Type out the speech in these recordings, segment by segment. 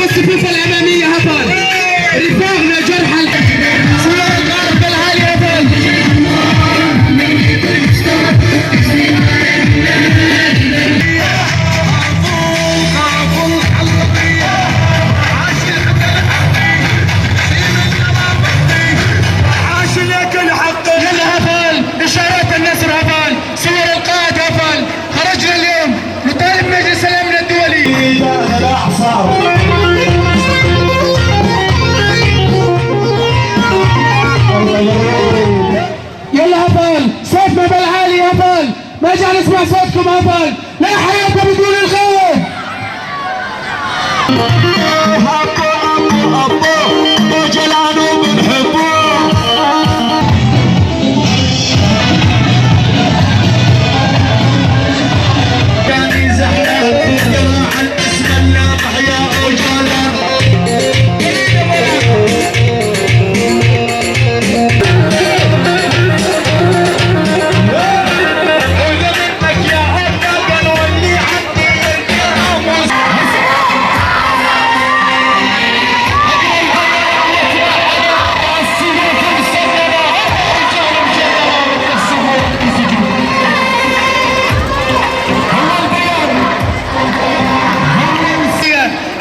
الصفوف الأمامية هبل رفاقنا جرح سوار الغرب العالي هبل يلا هبل إشارات النسر هبل صور القائد هبل خرجنا اليوم نطالب مجلس الأمن الدولي يلا هبل صوتنا بالعالي هبل ما جاي نسمع صوتكم هبل لا حياة بدون الغاية أبو جلانو بنحبه كان يزحلق جراح الاسم الناطح يا أجلان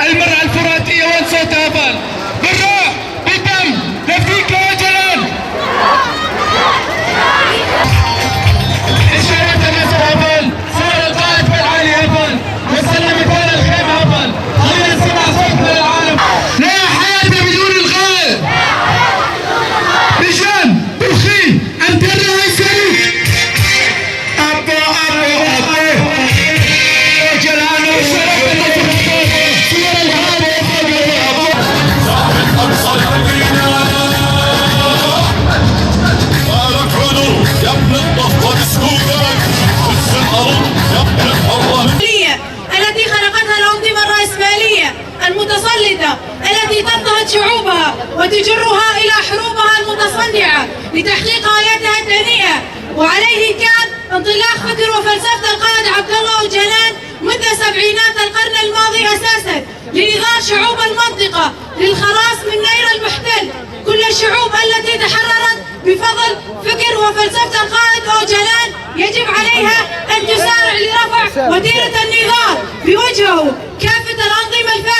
المرأة الفراتية وين صوت هبل بالروح بالدم نفديك وجلال إشارات النسر هبل صور القائد بالعالي هبل وصلنا مثال الخيم هبل خلينا نسمع صوتنا للعالم لا حياة بدون الغاية رجال بخي أنت الرئيس أبو جلال إشارات النسر التي خلقتها الأنظمة الرأسمالية المتسلطة التي تضطهد شعوبها وتجرها إلى حروبها المتصنعة لتحقيق آياتها الدنيئة. وعليه كان انطلاق فكر وفلسفة القائد عبد الله أوجلان منذ سبعينات القرن الماضي أساسا لنضال شعوب المنطقة للخلاص من نير المحتل. كل الشعوب التي تحررت بفضل فكر وفلسفة القائد أوجلان يجب عليها أن تسارع لرفع وتيرة النضال بوجهه كافة الأنظمة الفاسدة.